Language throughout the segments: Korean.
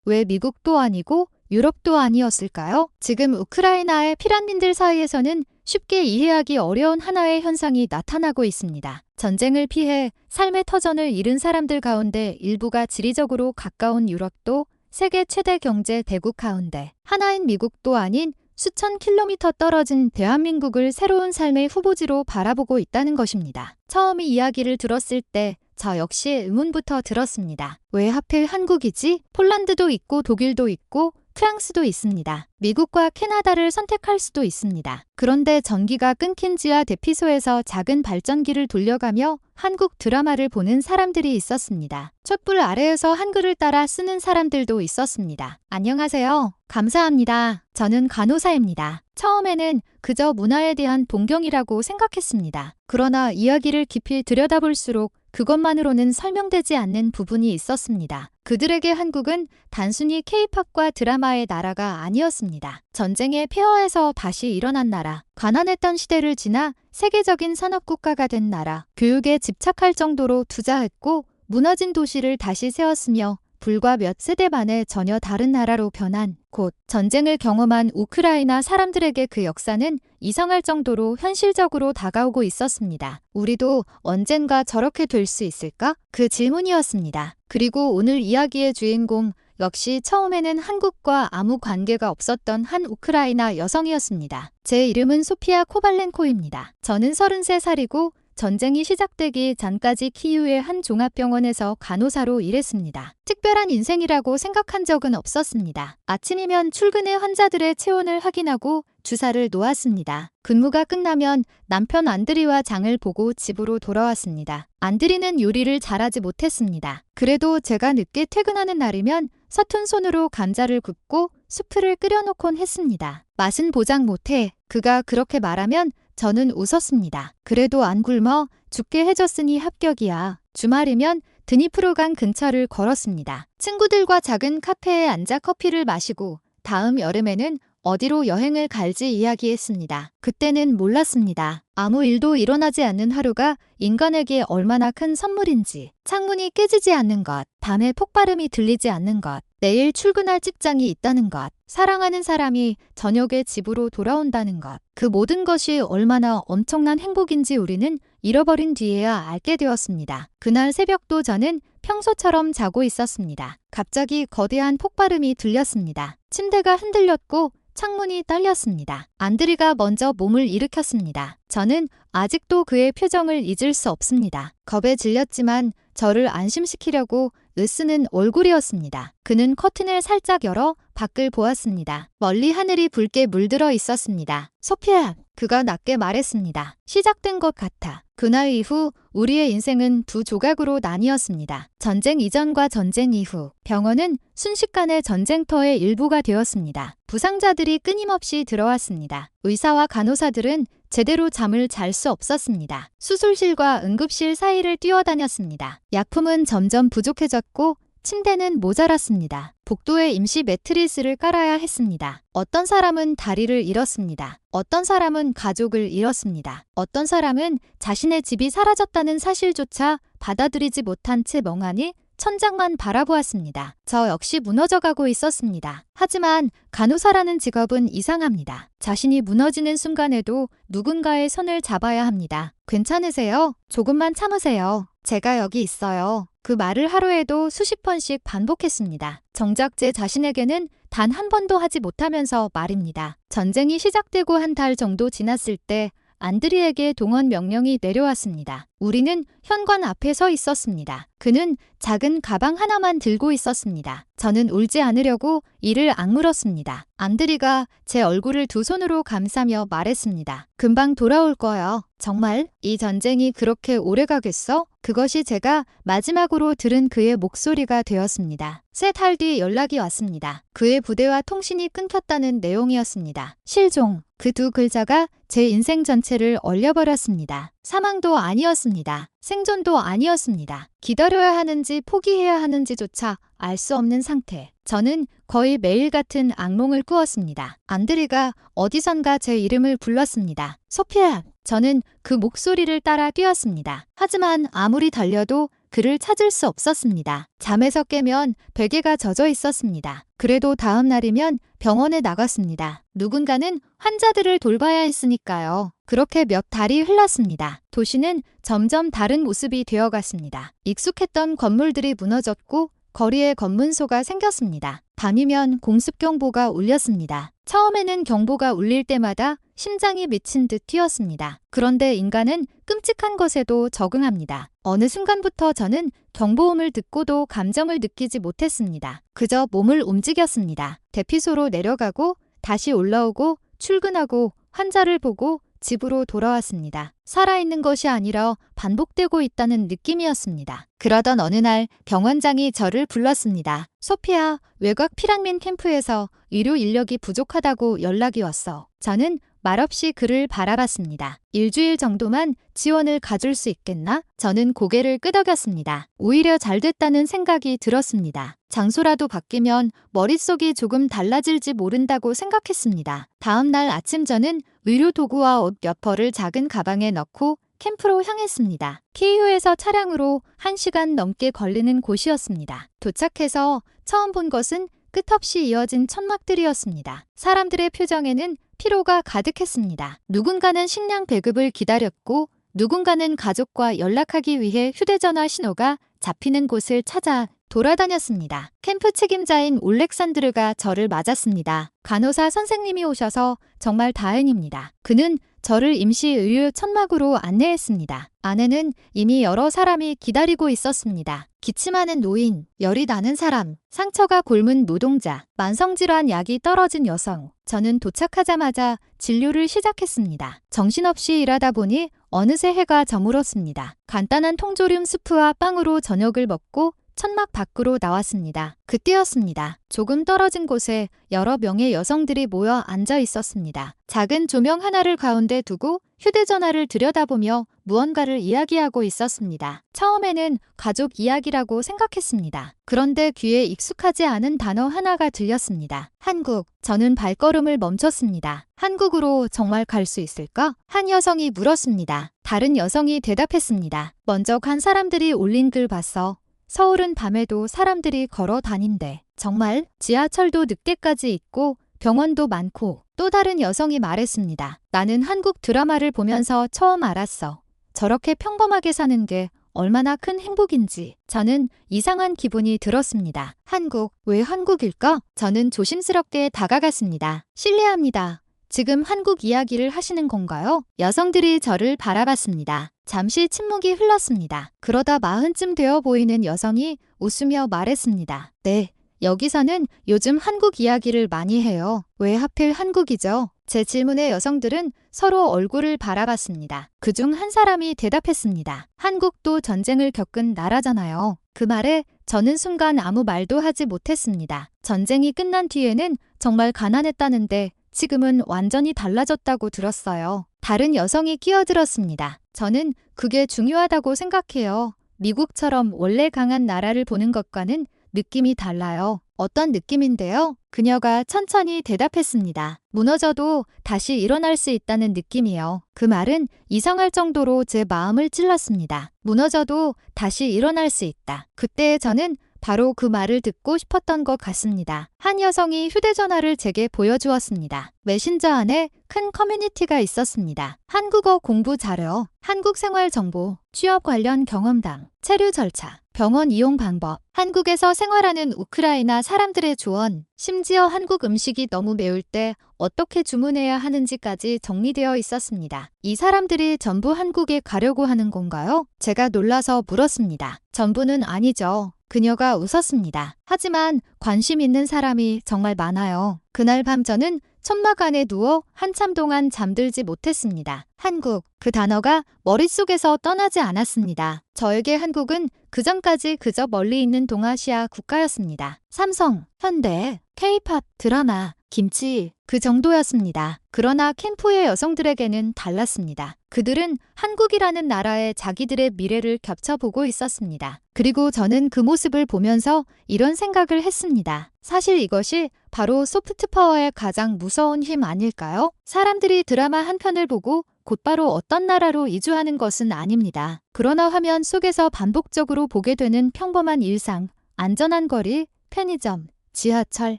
왜 미국도 아니고 유럽도 아니었을까요? 지금 우크라이나의 피란민들 사이에서는 쉽게 이해하기 어려운 하나의 현상이 나타나고 있습니다. 전쟁을 피해 삶의 터전을 잃은 사람들 가운데 일부가 지리적으로 가까운 유럽도 세계 최대 경제 대국 가운데 하나인 미국도 아닌 수천 킬로미터 떨어진 대한민국을 새로운 삶의 후보지로 바라보고 있다는 것입니다. 처음 이 이야기를 들었을 때 저 역시 의문부터 들었습니다. 왜 하필 한국이지? 폴란드도 있고 독일도 있고 프랑스도 있습니다. 미국과 캐나다를 선택할 수도 있습니다. 그런데 전기가 끊긴 지하 대피소에서 작은 발전기를 돌려가며 한국 드라마를 보는 사람들이 있었습니다. 촛불 아래에서 한글을 따라 쓰는 사람들도 있었습니다. 안녕하세요. 감사합니다. 저는 간호사입니다. 처음에는 그저 문화에 대한 동경이라고 생각했습니다. 그러나 이야기를 깊이 들여다볼수록 그것만으로는 설명되지 않는 부분이 있었습니다. 그들에게 한국은 단순히 K-팝과 드라마의 나라가 아니었습니다. 전쟁의 폐허에서 다시 일어난 나라, 가난했던 시대를 지나 세계적인 산업국가가 된 나라, 교육에 집착할 정도로 투자했고 무너진 도시를 다시 세웠으며 불과 몇 세대 만에 전혀 다른 나라로 변한 곳, 전쟁을 경험한 우크라이나 사람들에게 그 역사는 이상할 정도로 현실적으로 다가오고 있었습니다. 우리도 언젠가 저렇게 될 수 있을까? 그 질문이었습니다. 그리고 오늘 이야기의 주인공 역시 처음에는 한국과 아무 관계가 없었던 한 우크라이나 여성이었습니다. 제 이름은 소피아 코발렌코입니다. 저는 33살이고 전쟁이 시작되기 전까지 키이우의 한 종합병원에서 간호사로 일했습니다. 특별한 인생이라고 생각한 적은 없었습니다. 아침이면 출근해 환자들의 체온을 확인하고 주사를 놓았습니다. 근무가 끝나면 남편 안드리와 장을 보고 집으로 돌아왔습니다. 안드리는 요리를 잘하지 못했습니다. 그래도 제가 늦게 퇴근하는 날이면 서툰 손으로 감자를 굽고 수프를 끓여놓곤 했습니다. 맛은 보장 못해. 그가 그렇게 말하면 저는 웃었습니다. 그래도 안 굶어 죽게 해줬으니 합격이야. 주말이면 드니프로강 근처를 걸었습니다. 친구들과 작은 카페에 앉아 커피를 마시고 다음 여름에는 어디로 여행을 갈지 이야기했습니다. 그때는 몰랐습니다. 아무 일도 일어나지 않는 하루가 인간에게 얼마나 큰 선물인지. 창문이 깨지지 않는 것, 밤에 폭발음이 들리지 않는 것, 내일 출근할 직장이 있다는 것, 사랑하는 사람이 저녁에 집으로 돌아온다는 것. 그 모든 것이 얼마나 엄청난 행복인지 우리는 잃어버린 뒤에야 알게 되었습니다. 그날 새벽도 저는 평소처럼 자고 있었습니다. 갑자기 거대한 폭발음이 들렸습니다. 침대가 흔들렸고 창문이 딸렸습니다. 안드리가 먼저 몸을 일으켰습니다. 저는 아직도 그의 표정을 잊을 수 없습니다. 겁에 질렸지만 저를 안심시키려고 으쓰는 얼굴이었습니다. 그는 커튼을 살짝 열어 밖을 보았습니다. 멀리 하늘이 붉게 물들어 있었습니다. 소피아, 그가 낮게 말했습니다. 시작된 것 같아. 그날 이후 우리의 인생은 두 조각으로 나뉘었습니다. 전쟁 이전과 전쟁 이후. 병원은 순식간에 전쟁터의 일부가 되었습니다. 부상자들이 끊임없이 들어왔습니다. 의사와 간호사들은 제대로 잠을 잘 수 없었습니다. 수술실과 응급실 사이를 뛰어다녔습니다. 약품은 점점 부족해졌고 침대는 모자랐습니다. 복도에 임시 매트리스를 깔아야 했습니다. 어떤 사람은 다리를 잃었습니다. 어떤 사람은 가족을 잃었습니다. 어떤 사람은 자신의 집이 사라졌다는 사실조차 받아들이지 못한 채 멍하니 천장만 바라보았습니다. 저 역시 무너져가고 있었습니다. 하지만 간호사라는 직업은 이상합니다. 자신이 무너지는 순간에도 누군가의 손을 잡아야 합니다. 괜찮으세요? 조금만 참으세요. 제가 여기 있어요. 그 말을 하루에도 수십 번씩 반복했습니다. 정작 제 자신에게는 단 한 번도 하지 못하면서 말입니다. 전쟁이 시작되고 한 달 정도 지났을 때 안드리에게 동원 명령이 내려왔습니다. 우리는 현관 앞에 서 있었습니다. 그는 작은 가방 하나만 들고 있었습니다. 저는 울지 않으려고 이를 악물었습니다. 안드리가 제 얼굴을 두 손으로 감싸며 말했습니다. 금방 돌아올 거야. 정말? 이 전쟁이 그렇게 오래 가겠어? 그것이 제가 마지막으로 들은 그의 목소리가 되었습니다. 세 달 뒤 연락이 왔습니다. 그의 부대와 통신이 끊겼다는 내용이었습니다. 실종. 그 두 글자가 제 인생 전체를 얼려버렸습니다. 사망도 아니었습니다. 생존도 아니었습니다. 기다려야 하는지 포기해야 하는지조차 알 수 없는 상태. 저는 거의 매일 같은 악몽을 꾸었습니다. 안드리가 어디선가 제 이름을 불렀습니다. 소피아! 저는 그 목소리를 따라 뛰었습니다. 하지만 아무리 달려도 그를 찾을 수 없었습니다. 잠에서 깨면 베개가 젖어 있었습니다. 그래도 다음 날이면 병원에 나갔습니다. 누군가는 환자들을 돌봐야 했으니까요. 그렇게 몇 달이 흘렀습니다. 도시는 점점 다른 모습이 되어갔습니다. 익숙했던 건물들이 무너졌고 거리에 검문소가 생겼습니다. 밤이면 공습경보가 울렸습니다. 처음에는 경보가 울릴 때마다 심장이 미친 듯 뛰었습니다. 그런데 인간은 끔찍한 것에도 적응합니다. 어느 순간부터 저는 경보음을 듣고도 감정을 느끼지 못했습니다. 그저 몸을 움직였습니다. 대피소로 내려가고 다시 올라오고 출근하고 환자를 보고 집으로 돌아왔습니다. 살아있는 것이 아니라 반복되고 있다는 느낌이었습니다. 그러던 어느 날 병원장이 저를 불렀습니다. 소피아, 외곽 피란민 캠프에서 의료 인력이 부족하다고 연락이 왔어. 저는 말없이 그를 바라봤습니다. 일주일 정도만 지원을 가줄 수 있겠나? 저는 고개를 끄덕였습니다. 오히려 잘 됐다는 생각이 들었습니다. 장소라도 바뀌면 머릿속이 조금 달라질지 모른다고 생각했습니다. 다음 날 아침 저는 의료 도구와 옷 몇 벌을 작은 가방에 넣고 캠프로 향했습니다. 키이우에서 차량으로 1시간 넘게 걸리는 곳이었습니다. 도착해서 처음 본 것은 끝없이 이어진 천막들이었습니다. 사람들의 표정에는 피로가 가득했습니다. 누군가는 식량 배급을 기다렸고 누군가는 가족과 연락하기 위해 휴대전화 신호가 잡히는 곳을 찾아 돌아다녔습니다. 캠프 책임자인 올렉산드르가 저를 맞았습니다. 간호사 선생님이 오셔서 정말 다행입니다. 그는 저를 임시 의료 천막으로 안내했습니다. 안에는 이미 여러 사람이 기다리고 있었습니다. 기침하는 노인, 열이 나는 사람, 상처가 곪은 노동자, 만성질환 약이 떨어진 여성. 저는 도착하자마자 진료를 시작했습니다. 정신없이 일하다 보니 어느새 해가 저물었습니다. 간단한 통조림 수프와 빵으로 저녁을 먹고 천막 밖으로 나왔습니다. 그때였습니다. 조금 떨어진 곳에 여러 명의 여성들이 모여 앉아 있었습니다. 작은 조명 하나를 가운데 두고 휴대전화를 들여다보며 무언가를 이야기하고 있었습니다. 처음에는 가족 이야기라고 생각했습니다. 그런데 귀에 익숙하지 않은 단어 하나가 들렸습니다. 한국. 저는 발걸음을 멈췄습니다. 한국으로 정말 갈 수 있을까? 한 여성이 물었습니다. 다른 여성이 대답했습니다. 먼저 간 사람들이 올린 글 봤어. 서울은 밤에도 사람들이 걸어 다닌대. 정말? 지하철도 늑대까지 있고 병원도 많고. 또 다른 여성이 말했습니다. 나는 한국 드라마를 보면서 처음 알았어. 저렇게 평범하게 사는 게 얼마나 큰 행복인지. 저는 이상한 기분이 들었습니다. 한국, 왜 한국일까? 저는 조심스럽게 다가갔습니다. 실례합니다. 지금 한국 이야기를 하시는 건가요? 여성들이 저를 바라봤습니다. 잠시 침묵이 흘렀습니다. 그러다 40쯤 되어 보이는 여성이 웃으며 말했습니다. 네, 여기서는 요즘 한국 이야기를 많이 해요. 왜 하필 한국이죠? 제 질문에 여성들은 서로 얼굴을 바라봤습니다. 그중 한 사람이 대답했습니다. 한국도 전쟁을 겪은 나라잖아요. 그 말에 저는 순간 아무 말도 하지 못했습니다. 전쟁이 끝난 뒤에는 정말 가난했다는데 지금은 완전히 달라졌다고 들었어요. 다른 여성이 끼어들었습니다. 저는 그게 중요하다고 생각해요. 미국처럼 원래 강한 나라를 보는 것과는 느낌이 달라요. 어떤 느낌인데요? 그녀가 천천히 대답했습니다. 무너져도 다시 일어날 수 있다는 느낌이요. 그 말은 이상할 정도로 제 마음을 찔렀습니다. 무너져도 다시 일어날 수 있다. 그때 저는 바로 그 말을 듣고 싶었던 것 같습니다. 한 여성이 휴대전화를 제게 보여주었습니다. 메신저 안에 큰 커뮤니티가 있었습니다. 한국어 공부 자료, 한국 생활 정보, 취업 관련 경험담, 체류 절차, 병원 이용 방법, 한국에서 생활하는 우크라이나 사람들의 조언, 심지어 한국 음식이 너무 매울 때 어떻게 주문해야 하는지까지 정리되어 있었습니다. 이 사람들이 전부 한국에 가려고 하는 건가요? 제가 놀라서 물었습니다. 전부는 아니죠. 그녀가 웃었습니다. 하지만 관심 있는 사람이 정말 많아요. 그날 밤 저는 천막 안에 누워 한참 동안 잠들지 못했습니다. 한국, 그 단어가 머릿속에서 떠나지 않았습니다. 저에게 한국은 그전까지 그저 멀리 있는 동아시아 국가였습니다. 삼성, 현대, K-팝, 드라마, 김치, 그 정도였습니다. 그러나 캠프의 여성들에게는 달랐습니다. 그들은 한국이라는 나라의 자기들의 미래를 겹쳐보고 있었습니다. 그리고 저는 그 모습을 보면서 이런 생각을 했습니다. 사실 이것이 바로 소프트 파워의 가장 무서운 힘 아닐까요? 사람들이 드라마 한 편을 보고 곧바로 어떤 나라로 이주하는 것은 아닙니다. 그러나 화면 속에서 반복적으로 보게 되는 평범한 일상, 안전한 거리, 편의점, 지하철,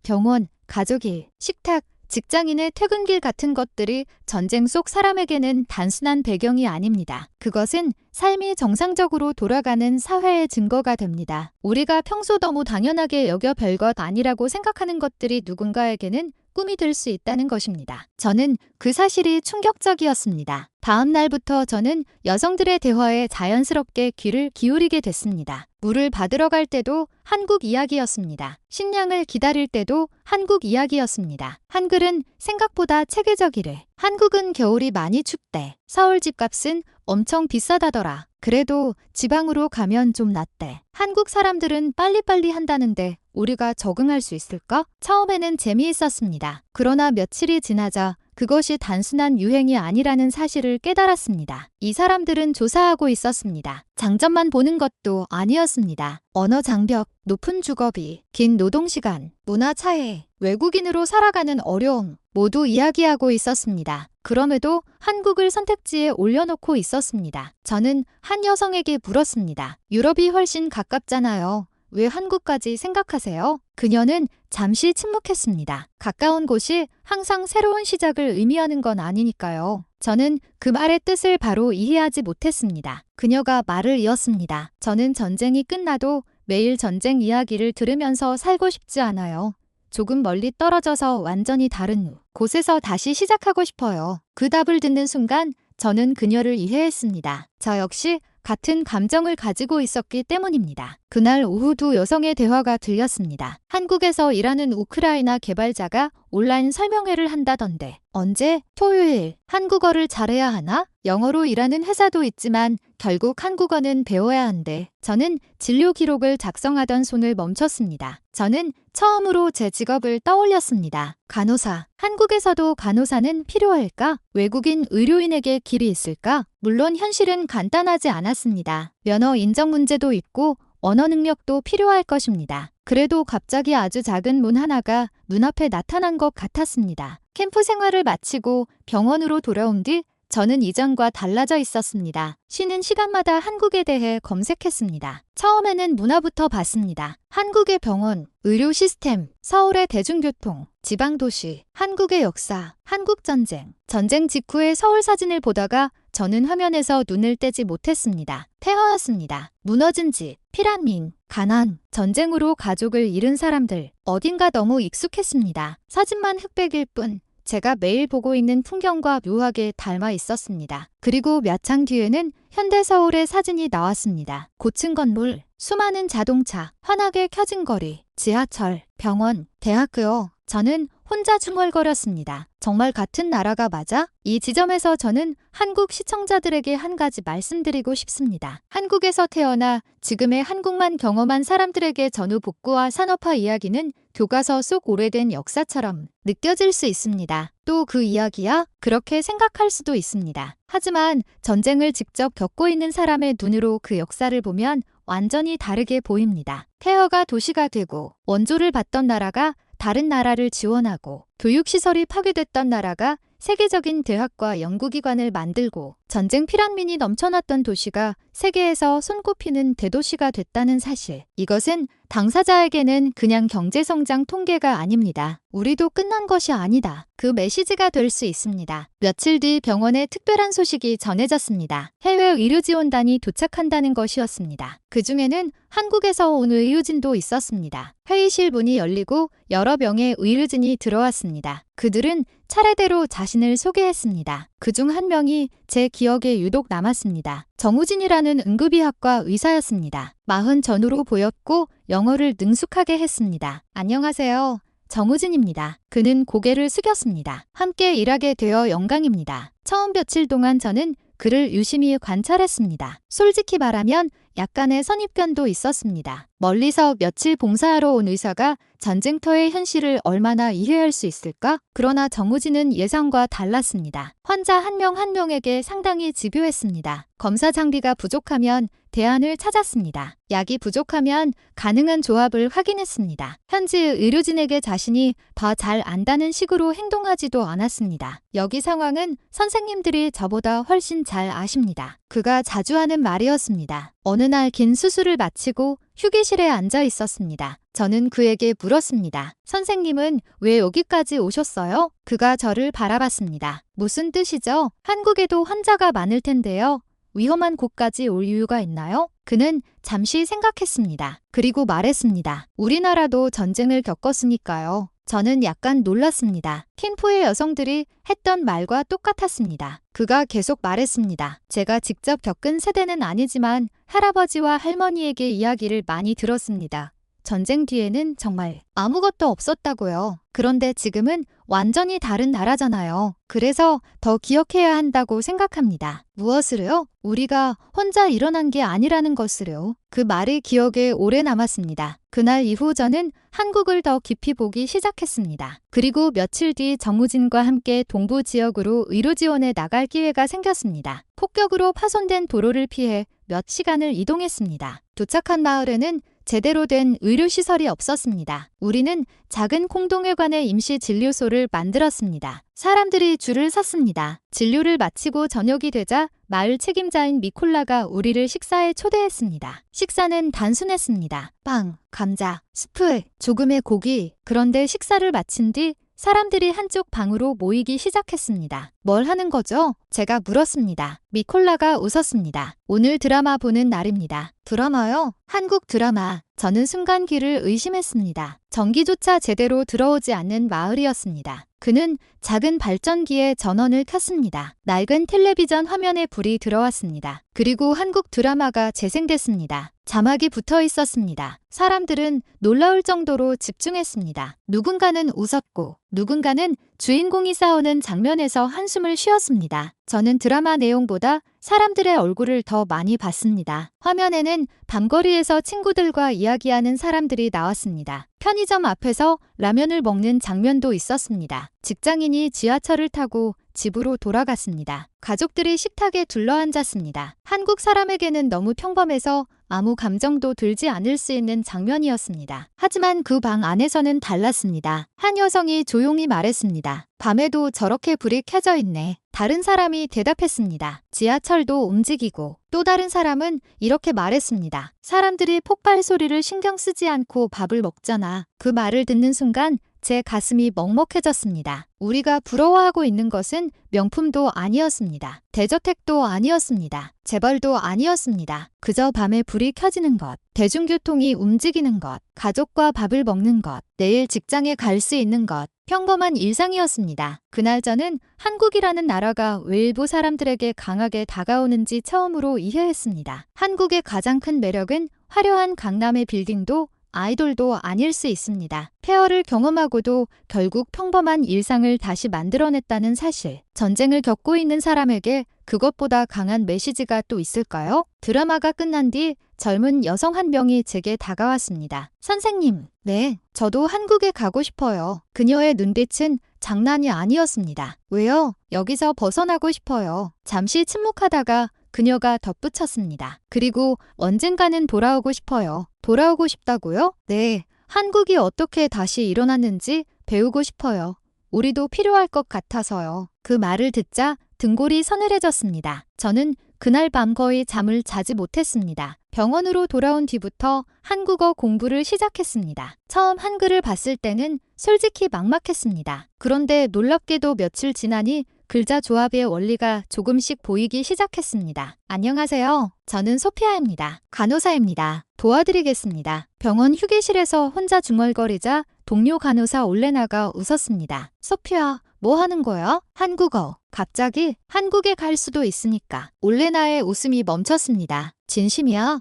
병원, 가족일, 식탁, 직장인의 퇴근길 같은 것들이 전쟁 속 사람에게는 단순한 배경이 아닙니다. 그것은 삶이 정상적으로 돌아가는 사회의 증거가 됩니다. 우리가 평소 너무 당연하게 여겨 별것 아니라고 생각하는 것들이 누군가에게는 꿈이 될 수 있다는 것입니다. 저는 그 사실이 충격적이었습니다. 다음 날부터 저는 여성들의 대화에 자연스럽게 귀를 기울이게 됐습니다. 물을 받으러 갈 때도 한국 이야기였습니다. 식량을 기다릴 때도 한국 이야기였습니다. 한글은 생각보다 체계적이래. 한국은 겨울이 많이 춥대. 서울 집값은 엄청 비싸다더라. 그래도 지방으로 가면 좀 낫대. 한국 사람들은 빨리빨리 한다는데 우리가 적응할 수 있을까? 처음에는 재미있었습니다. 그러나 며칠이 지나자 그것이 단순한 유행이 아니라는 사실을 깨달았습니다. 이 사람들은 조사하고 있었습니다. 장점만 보는 것도 아니었습니다. 언어 장벽, 높은 주거비, 긴 노동시간, 문화 차이, 외국인으로 살아가는 어려움 모두 이야기하고 있었습니다. 그럼에도 한국을 선택지에 올려놓고 있었습니다. 저는 한 여성에게 물었습니다. 유럽이 훨씬 가깝잖아요. 왜 한국까지 생각하세요? 그녀는 잠시 침묵했습니다. 가까운 곳이 항상 새로운 시작을 의미하는 건 아니니까요. 저는 그 말의 뜻을 바로 이해하지 못했습니다. 그녀가 말을 이었습니다. 저는 전쟁이 끝나도 매일 전쟁 이야기를 들으면서 살고 싶지 않아요. 조금 멀리 떨어져서 완전히 다른 곳에서 다시 시작하고 싶어요. 그 답을 듣는 순간 저는 그녀를 이해했습니다. 저 역시 같은 감정을 가지고 있었기 때문입니다. 그날 오후 두 여성의 대화가 들렸습니다. 한국에서 일하는 우크라이나 개발자가 온라인 설명회를 한다던데. 언제? 토요일. 한국어를 잘해야 하나? 영어로 일하는 회사도 있지만 결국 한국어는 배워야 한대. 저는 진료 기록을 작성하던 손을 멈췄습니다. 저는 처음으로 제 직업을 떠올렸습니다. 간호사. 한국에서도 간호사는 필요할까? 외국인 의료인에게 길이 있을까? 물론 현실은 간단하지 않았습니다. 면허 인정 문제도 있고 언어 능력도 필요할 것입니다. 그래도 갑자기 아주 작은 문 하나가 눈앞에 나타난 것 같았습니다. 캠프 생활을 마치고 병원으로 돌아온 뒤 저는 이전과 달라져 있었습니다. 쉬는 시간마다 한국에 대해 검색했습니다. 처음에는 문화부터 봤습니다. 한국의 병원, 의료 시스템, 서울의 대중교통, 지방도시, 한국의 역사, 한국전쟁. 전쟁 직후의 서울 사진을 보다가 저는 화면에서 눈을 떼지 못했습니다. 폐허였습니다. 무너진 집, 피란민, 가난, 전쟁으로 가족을 잃은 사람들. 어딘가 너무 익숙했습니다. 사진만 흑백일 뿐 제가 매일 보고 있는 풍경과 묘하게 닮아 있었습니다. 그리고 몇 장 뒤에는 현대 서울의 사진이 나왔습니다. 고층 건물, 수많은 자동차, 환하게 켜진 거리, 지하철, 병원, 대학교. 저는 혼자 중얼거렸습니다. 정말 같은 나라가 맞아? 이 지점에서 저는 한국 시청자들에게 한 가지 말씀드리고 싶습니다. 한국에서 태어나 지금의 한국만 경험한 사람들에게 전후 복구와 산업화 이야기는 교과서 속 오래된 역사처럼 느껴질 수 있습니다. 또 그 이야기야? 그렇게 생각할 수도 있습니다. 하지만 전쟁을 직접 겪고 있는 사람의 눈으로 그 역사를 보면 완전히 다르게 보입니다. 폐허가 도시가 되고 원조를 받던 나라가 다른 나라를 지원하고 교육시설이 파괴됐던 나라가 세계적인 대학과 연구기관을 만들고 전쟁 피란민이 넘쳐났던 도시가 세계에서 손꼽히는 대도시가 됐다는 사실. 이것은 당사자에게는 그냥 경제성장 통계가 아닙니다. 우리도 끝난 것이 아니다. 그 메시지가 될 수 있습니다. 며칠 뒤 병원에 특별한 소식이 전해졌습니다. 해외 의료지원단이 도착한다는 것이었습니다. 그 중에는 한국에서 온 의료진도 있었습니다. 회의실 문이 열리고 여러 명의 의료진이 들어왔습니다. 그들은 차례대로 자신을 소개했습니다. 그중 한 명이 제 기억에 유독 남았습니다. 정우진이라는 응급의학과 의사였습니다. 40 전후로 보였고 영어를 능숙하게 했습니다. 안녕하세요. 정우진입니다. 그는 고개를 숙였습니다. 함께 일하게 되어 영광입니다. 처음 며칠 동안 저는 그를 유심히 관찰했습니다. 솔직히 말하면 약간의 선입견도 있었습니다. 멀리서 며칠 봉사하러 온 의사가 전쟁터의 현실을 얼마나 이해할 수 있을까? 그러나 정우진은 예상과 달랐습니다. 환자 한 명 한 명에게 상당히 집요했습니다. 검사 장비가 부족하면 대안을 찾았습니다. 약이 부족하면 가능한 조합을 확인했습니다. 현지 의료진에게 자신이 더 잘 안다는 식으로 행동하지도 않았습니다. 여기 상황은 선생님들이 저보다 훨씬 잘 아십니다. 그가 자주 하는 말이었습니다. 어느 날 긴 수술을 마치고 휴게실에 앉아 있었습니다. 저는 그에게 물었습니다. 선생님은 왜 여기까지 오셨어요? 그가 저를 바라봤습니다. 무슨 뜻이죠? 한국에도 환자가 많을 텐데요. 위험한 곳까지 올 이유가 있나요? 그는 잠시 생각했습니다. 그리고 말했습니다. 우리나라도 전쟁을 겪었으니까요. 저는 약간 놀랐습니다. 캠프의 여성들이 했던 말과 똑같았습니다. 그가 계속 말했습니다. 제가 직접 겪은 세대는 아니지만 할아버지와 할머니에게 이야기를 많이 들었습니다. 전쟁 뒤에는 정말 아무것도 없었다고요. 그런데 지금은 완전히 다른 나라잖아요. 그래서 더 기억해야 한다고 생각합니다. 무엇을요? 우리가 혼자 일어난 게 아니라는 것을요. 그 말이 기억에 오래 남았습니다. 그날 이후 저는 한국을 더 깊이 보기 시작했습니다. 그리고 며칠 뒤 정우진과 함께 동부 지역으로 의료 지원에 나갈 기회가 생겼습니다. 폭격으로 파손된 도로를 피해 몇 시간을 이동했습니다. 도착한 마을에는 제대로 된 의료시설이 없었습니다. 우리는 작은 공동회관의 임시 진료소를 만들었습니다. 사람들이 줄을 섰습니다. 진료를 마치고 저녁이 되자 마을 책임자인 미콜라가 우리를 식사에 초대했습니다. 식사는 단순했습니다. 빵, 감자, 스프, 조금의 고기. 그런데 식사를 마친 뒤 사람들이 한쪽 방으로 모이기 시작했습니다. 뭘 하는 거죠? 제가 물었습니다. 미콜라가 웃었습니다. 오늘 드라마 보는 날입니다. 드라마요? 한국 드라마. 저는 순간 귀를 의심했습니다. 전기조차 제대로 들어오지 않는 마을이었습니다. 그는 작은 발전기에 전원을 켰습니다. 낡은 텔레비전 화면에 불이 들어왔습니다. 그리고 한국 드라마가 재생됐습니다. 자막이 붙어 있었습니다. 사람들은 놀라울 정도로 집중했습니다. 누군가는 웃었고 누군가는 주인공이 싸우는 장면에서 한숨을 쉬었습니다. 저는 드라마 내용보다 사람들의 얼굴을 더 많이 봤습니다. 화면에는 밤거리에서 친구들과 이야기하는 사람들이 나왔습니다. 편의점 앞에서 라면을 먹는 장면도 있었습니다. 직장인이 지하철을 타고 집으로 돌아갔습니다. 가족들이 식탁에 둘러앉았습니다. 한국 사람에게는 너무 평범해서 아무 감정도 들지 않을 수 있는 장면이었습니다. 하지만 그 방 안에서는 달랐습니다. 한 여성이 조용히 말했습니다. 밤에도 저렇게 불이 켜져 있네. 다른 사람이 대답했습니다. 지하철도 움직이고. 또 다른 사람은 이렇게 말했습니다. 사람들이 폭발 소리를 신경 쓰지 않고 밥을 먹잖아. 그 말을 듣는 순간 제 가슴이 먹먹해졌습니다. 우리가 부러워하고 있는 것은 명품도 아니었습니다. 대저택도 아니었습니다. 재벌도 아니었습니다. 그저 밤에 불이 켜지는 것, 대중교통이 움직이는 것, 가족과 밥을 먹는 것, 내일 직장에 갈 수 있는 것, 평범한 일상이었습니다. 그날 저는 한국이라는 나라가 왜 일부 사람들에게 강하게 다가오는지 처음으로 이해했습니다. 한국의 가장 큰 매력은 화려한 강남의 빌딩도 아이돌도 아닐 수 있습니다. 폐허를 경험하고도 결국 평범한 일상을 다시 만들어냈다는 사실. 전쟁을 겪고 있는 사람에게 그것보다 강한 메시지가 또 있을까요? 드라마가 끝난 뒤 젊은 여성 한 명이 제게 다가왔습니다. 선생님, 네, 저도 한국에 가고 싶어요. 그녀의 눈빛은 장난이 아니었습니다. 왜요? 여기서 벗어나고 싶어요. 잠시 침묵하다가 그녀가 덧붙였습니다. 그리고 언젠가는 돌아오고 싶어요. 돌아오고 싶다고요? 네, 한국이 어떻게 다시 일어났는지 배우고 싶어요. 우리도 필요할 것 같아서요. 그 말을 듣자 등골이 서늘해졌습니다. 저는 그날 밤 거의 잠을 자지 못했습니다. 병원으로 돌아온 뒤부터 한국어 공부를 시작했습니다. 처음 한글을 봤을 때는 솔직히 막막했습니다. 그런데 놀랍게도 며칠 지나니 글자 조합의 원리가 조금씩 보이기 시작했습니다. 안녕하세요. 저는 소피아입니다. 간호사입니다. 도와드리겠습니다. 병원 휴게실에서 혼자 중얼거리자 동료 간호사 올레나가 웃었습니다. 소피아, 뭐 하는 거야? 한국어. 갑자기 한국에 갈 수도 있으니까. 올레나의 웃음이 멈췄습니다. 진심이야?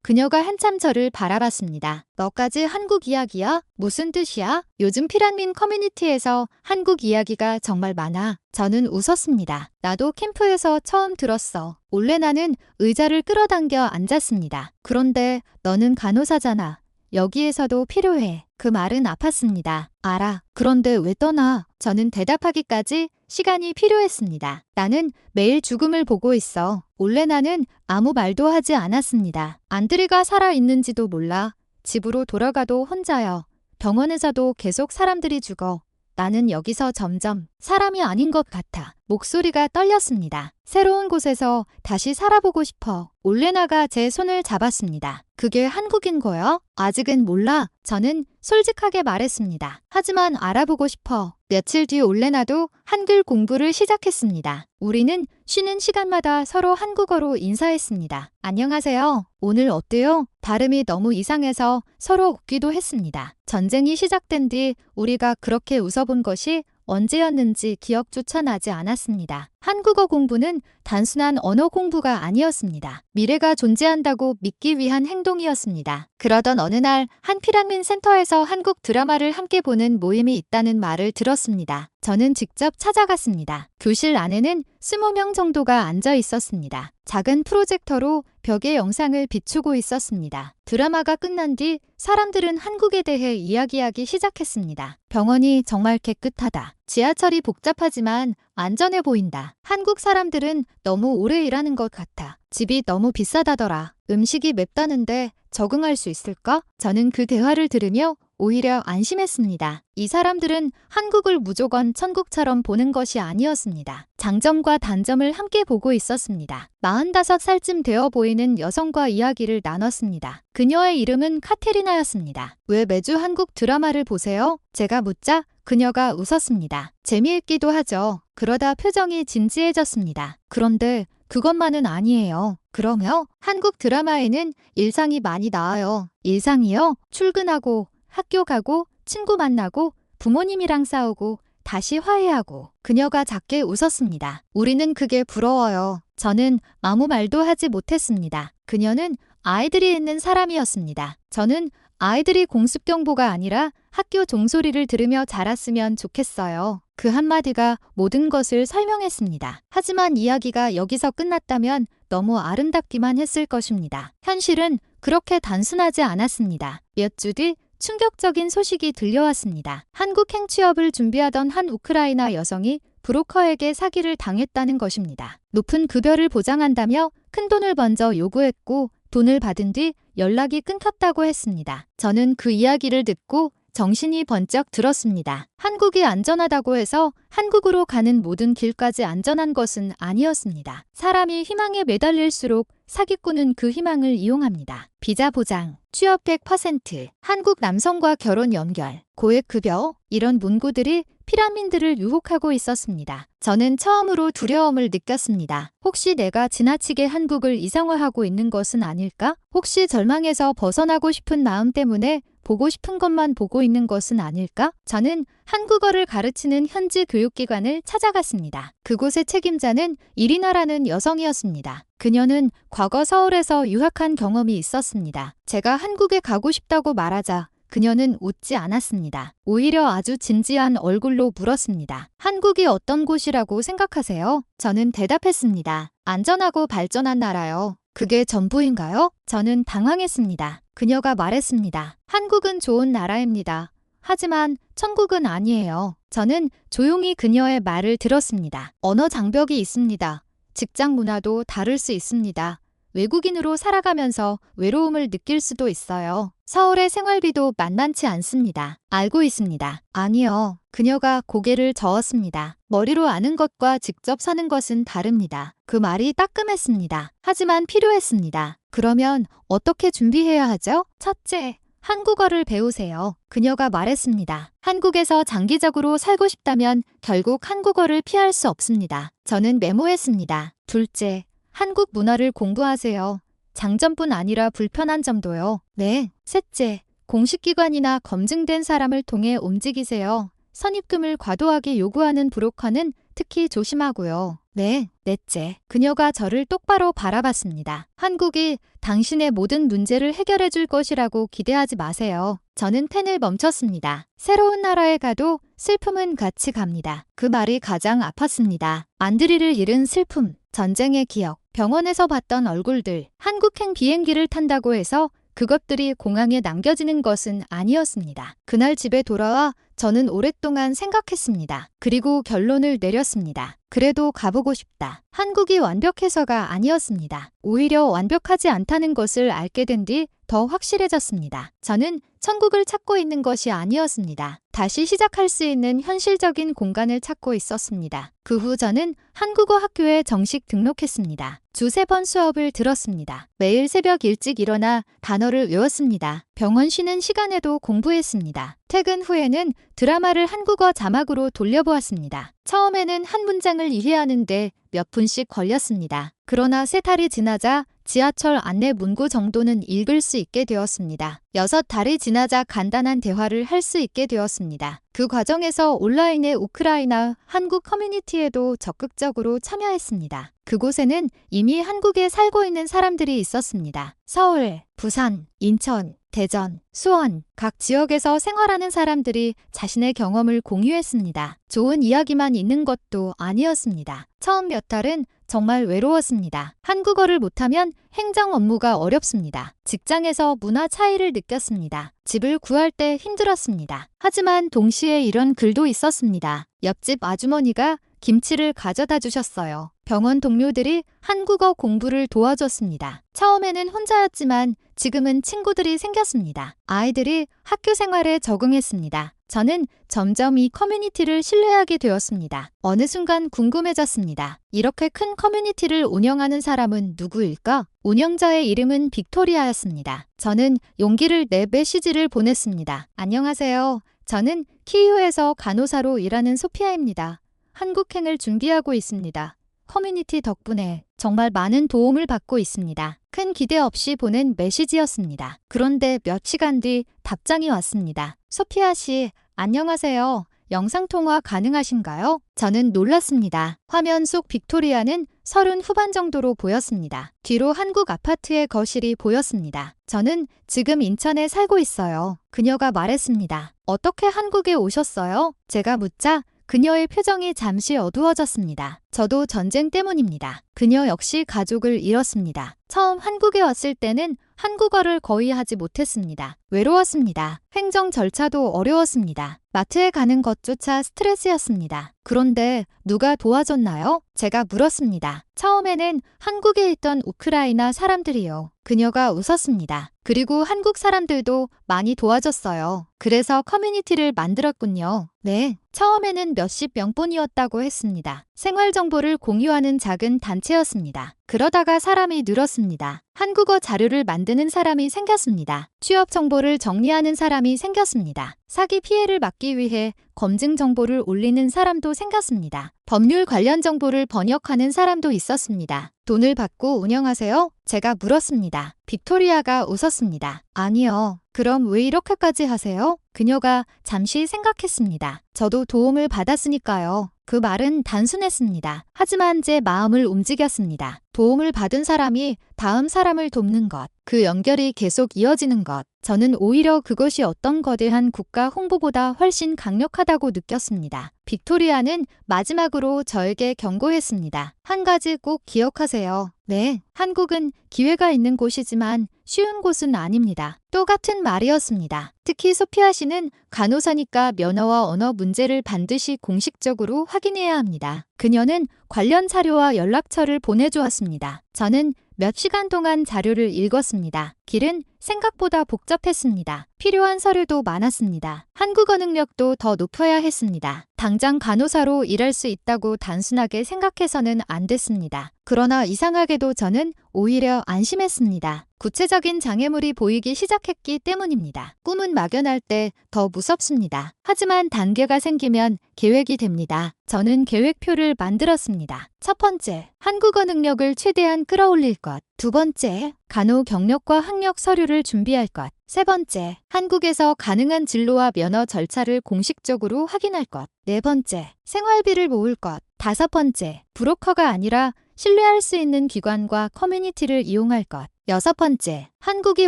그녀가 한참 저를 바라봤습니다. 너까지 한국 이야기야? 무슨 뜻이야? 요즘 피란민 커뮤니티에서 한국 이야기가 정말 많아. 저는 웃었습니다. 나도 캠프에서 처음 들었어. 올레나는 의자를 끌어당겨 앉았습니다. 그런데 너는 간호사잖아. 여기에서도 필요해. 그 말은 아팠습니다. 알아. 그런데 왜 떠나? 저는 대답하기까지 시간이 필요했습니다. 나는 매일 죽음을 보고 있어. 올레나는 아무 말도 하지 않았습니다. 안드레가 살아있는지도 몰라. 집으로 돌아가도 혼자여. 병원에서도 계속 사람들이 죽어. 나는 여기서 점점 사람이 아닌 것 같아. 목소리가 떨렸습니다. 새로운 곳에서 다시 살아보고 싶어. 올레나가 제 손을 잡았습니다. 그게 한국인 거야? 아직은 몰라. 저는 솔직하게 말했습니다. 하지만 알아보고 싶어. 며칠 뒤 올레나도 한글 공부를 시작했습니다. 우리는 쉬는 시간마다 서로 한국어로 인사했습니다. 안녕하세요. 오늘 어때요? 발음이 너무 이상해서 서로 웃기도 했습니다. 전쟁이 시작된 뒤 우리가 그렇게 웃어본 것이 언제였는지 기억조차 나지 않았습니다. 한국어 공부는 단순한 언어 공부가 아니었습니다. 미래가 존재한다고 믿기 위한 행동이었습니다. 그러던 어느 날 한 피란민 센터에서 한국 드라마를 함께 보는 모임이 있다는 말을 들었습니다. 저는 직접 찾아갔습니다. 교실 안에는 20명 정도가 앉아 있었습니다. 작은 프로젝터로 벽에 영상을 비추고 있었습니다. 드라마가 끝난 뒤 사람들은 한국에 대해 이야기하기 시작했습니다. 병원이 정말 깨끗하다. 지하철이 복잡하지만 안전해 보인다. 한국 사람들은 너무 오래 일하는 것 같아. 집이 너무 비싸다더라. 음식이 맵다는데 적응할 수 있을까? 저는 그 대화를 들으며 오히려 안심했습니다. 이 사람들은 한국을 무조건 천국처럼 보는 것이 아니었습니다. 장점과 단점을 함께 보고 있었습니다. 45살쯤 되어 보이는 여성과 이야기를 나눴습니다. 그녀의 이름은 카테리나였습니다. 왜 매주 한국 드라마를 보세요? 제가 묻자 그녀가 웃었습니다. 재미있기도 하죠. 그러다 표정이 진지해졌습니다. 그런데 그것만은 아니에요. 그러며 한국 드라마에는 일상이 많이 나와요. 일상이요? 출근하고 학교 가고 친구 만나고 부모님이랑 싸우고 다시 화해하고. 그녀가 작게 웃었습니다. 우리는 그게 부러워요. 저는 아무 말도 하지 못했습니다. 그녀는 아이들이 있는 사람이었습니다. 저는 아이들이 공습경보가 아니라 학교 종소리를 들으며 자랐으면 좋겠어요. 그 한마디가 모든 것을 설명했습니다. 하지만 이야기가 여기서 끝났다면 너무 아름답기만 했을 것입니다. 현실은 그렇게 단순하지 않았습니다. 몇 주 뒤 충격적인 소식이 들려왔습니다. 한국 행취업을 준비하던 한 우크라이나 여성이 브로커에게 사기를 당했다는 것입니다. 높은 급여를 보장한다며 큰돈을 먼저 요구했고 돈을 받은 뒤 연락이 끊겼다고 했습니다. 저는 그 이야기를 듣고 정신이 번쩍 들었습니다. 한국이 안전하다고 해서 한국으로 가는 모든 길까지 안전한 것은 아니었습니다. 사람이 희망에 매달릴수록 사기꾼은 그 희망을 이용합니다. 비자 보장, 취업 100%, 한국 남성과 결혼 연결, 고액 급여, 이런 문구들이 피란민들을 유혹하고 있었습니다. 저는 처음으로 두려움을 느꼈습니다. 혹시 내가 지나치게 한국을 이상화하고 있는 것은 아닐까? 혹시 절망에서 벗어나고 싶은 마음 때문에 보고 싶은 것만 보고 있는 것은 아닐까? 저는 한국어를 가르치는 현지 교육기관을 찾아갔습니다. 그곳의 책임자는 이리나라는 여성이었습니다. 그녀는 과거 서울에서 유학한 경험이 있었습니다. 제가 한국에 가고 싶다고 말하자 그녀는 웃지 않았습니다. 오히려 아주 진지한 얼굴로 물었습니다. 한국이 어떤 곳이라고 생각하세요? 저는 대답했습니다. 안전하고 발전한 나라요. 그게 전부인가요? 저는 당황했습니다. 그녀가 말했습니다. 한국은 좋은 나라입니다. 하지만 천국은 아니에요. 저는 조용히 그녀의 말을 들었습니다. 언어 장벽이 있습니다. 직장 문화도 다를 수 있습니다. 외국인으로 살아가면서 외로움을 느낄 수도 있어요. 서울의 생활비도 만만치 않습니다. 알고 있습니다. 아니요. 그녀가 고개를 저었습니다. 머리로 아는 것과 직접 사는 것은 다릅니다. 그 말이 따끔했습니다. 하지만 필요했습니다. 그러면 어떻게 준비해야 하죠? 첫째, 한국어를 배우세요. 그녀가 말했습니다. 한국에서 장기적으로 살고 싶다면 결국 한국어를 피할 수 없습니다. 저는 메모했습니다. 둘째, 한국 문화를 공부하세요. 장점뿐 아니라 불편한 점도요. 네. 셋째, 공식기관이나 검증된 사람을 통해 움직이세요. 선입금을 과도하게 요구하는 브로커는 특히 조심하고요. 네. 넷째, 그녀가 저를 똑바로 바라봤습니다. 한국이 당신의 모든 문제를 해결해 줄 것이라고 기대하지 마세요. 저는 펜을 멈췄습니다. 새로운 나라에 가도 슬픔은 같이 갑니다. 그 말이 가장 아팠습니다. 안드리를 잃은 슬픔, 전쟁의 기억, 병원에서 봤던 얼굴들, 한국행 비행기를 탄다고 해서 그것들이 공항에 남겨지는 것은 아니었습니다. 그날 집에 돌아와 저는 오랫동안 생각했습니다. 그리고 결론을 내렸습니다. 그래도 가보고 싶다. 한국이 완벽해서가 아니었습니다. 오히려 완벽하지 않다는 것을 알게 된 뒤 더 확실해졌습니다. 저는 천국을 찾고 있는 것이 아니었습니다. 다시 시작할 수 있는 현실적인 공간을 찾고 있었습니다. 그 후 저는 한국어 학교에 정식 등록했습니다. 두세 번 수업을 들었습니다. 매일 새벽 일찍 일어나 단어를 외웠습니다. 병원 쉬는 시간에도 공부했습니다. 퇴근 후에는 드라마를 한국어 자막으로 돌려보았습니다. 처음에는 한 문장을 이해하는데 몇 분씩 걸렸습니다. 그러나 세 달이 지나자 지하철 안내 문구 정도는 읽을 수 있게 되었습니다. 6달이 지나자 간단한 대화를 할 수 있게 되었습니다. 그 과정에서 온라인의 우크라이나 한국 커뮤니티에도 적극적으로 참여했습니다. 그곳에는 이미 한국에 살고 있는 사람들이 있었습니다. 서울, 부산, 인천, 대전, 수원, 각 지역에서 생활하는 사람들이 자신의 경험을 공유했습니다. 좋은 이야기만 있는 것도 아니었습니다. 처음 몇 달은 정말 외로웠습니다. 한국어를 못하면 행정 업무가 어렵습니다. 직장에서 문화 차이를 느꼈습니다. 집을 구할 때 힘들었습니다. 하지만 동시에 이런 글도 있었습니다. 옆집 아주머니가 김치를 가져다 주셨어요. 병원 동료들이 한국어 공부를 도와줬습니다. 처음에는 혼자였지만 지금은 친구들이 생겼습니다. 아이들이 학교 생활에 적응했습니다. 저는 점점 이 커뮤니티를 신뢰하게 되었습니다. 어느 순간 궁금해졌습니다. 이렇게 큰 커뮤니티를 운영하는 사람은 누구일까? 운영자의 이름은 빅토리아였습니다. 저는 용기를 내 메시지를 보냈습니다. 안녕하세요. 저는 키이우에서 간호사로 일하는 소피아입니다. 한국행을 준비하고 있습니다. 커뮤니티 덕분에 정말 많은 도움을 받고 있습니다. 큰 기대 없이 보낸 메시지였습니다. 그런데 몇 시간 뒤 답장이 왔습니다. 소피아 씨, 안녕하세요. 영상통화 가능하신가요? 저는 놀랐습니다. 화면 속 빅토리아는 30 후반 정도로 보였습니다. 뒤로 한국 아파트의 거실이 보였습니다. 저는 지금 인천에 살고 있어요. 그녀가 말했습니다. 어떻게 한국에 오셨어요? 제가 묻자 그녀의 표정이 잠시 어두워졌습니다. 저도 전쟁 때문입니다. 그녀 역시 가족을 잃었습니다. 처음 한국에 왔을 때는 한국어를 거의 하지 못했습니다. 외로웠습니다. 행정 절차도 어려웠습니다. 마트에 가는 것조차 스트레스였습니다. 그런데 누가 도와줬나요? 제가 물었습니다. 처음에는 한국에 있던 우크라이나 사람들이요. 그녀가 웃었습니다. 그리고 한국 사람들도 많이 도와줬어요. 그래서 커뮤니티를 만들었군요. 네, 처음에는 몇십 명뿐이었다고 했습니다. 생활 정보를 공유하는 작은 단체였습니다. 그러다가 사람이 늘었습니다. 한국어 자료를 만드는 사람이 생겼습니다. 취업 정보를 정리하는 사람이 생겼습니다. 사기 피해를 막기 위해 검증 정보를 올리는 사람도 생겼습니다. 법률 관련 정보를 번역하는 사람도 있었습니다. 돈을 받고 운영하세요? 제가 물었습니다. 빅토리아가 웃었습니다. 아니요. 그럼 왜 이렇게까지 하세요? 그녀가 잠시 생각했습니다. 저도 도움을 받았으니까요. 그 말은 단순했습니다. 하지만 제 마음을 움직였습니다. 도움을 받은 사람이 다음 사람을 돕는 것, 그 연결이 계속 이어지는 것. 저는 오히려 그것이 어떤 거대한 국가 홍보보다 훨씬 강력하다고 느꼈습니다. 빅토리아는 마지막으로 저에게 경고했습니다. 한 가지 꼭 기억하세요. 네, 한국은 기회가 있는 곳이지만 쉬운 곳은 아닙니다. 똑같은 말이었습니다. 특히 소피아 씨는 간호사니까 면허와 언어 문제를 반드시 공식적으로 확인해야 합니다. 그녀는 관련 자료와 연락처를 보내주었습니다. 저는 몇 시간 동안 자료를 읽었습니다. 길은 생각보다 복잡했습니다. 필요한 서류도 많았습니다. 한국어 능력도 더 높여야 했습니다. 당장 간호사로 일할 수 있다고 단순하게 생각해서는 안 됐습니다. 그러나 이상하게도 저는 오히려 안심했습니다. 구체적인 장애물이 보이기 시작했기 때문입니다. 꿈은 막연할 때 더 무섭습니다. 하지만 단계가 생기면 계획이 됩니다. 저는 계획표를 만들었습니다. 첫 번째, 한국어 능력을 최대한 끌어올릴 것. 두 번째, 간호 경력과 학력 서류를 준비할 것. 세 번째, 한국에서 가능한 진로와 면허 절차를 공식적으로 확인할 것. 네 번째, 생활비를 모을 것. 다섯 번째, 브로커가 아니라 신뢰할 수 있는 기관과 커뮤니티를 이용할 것. 여섯 번째, 한국이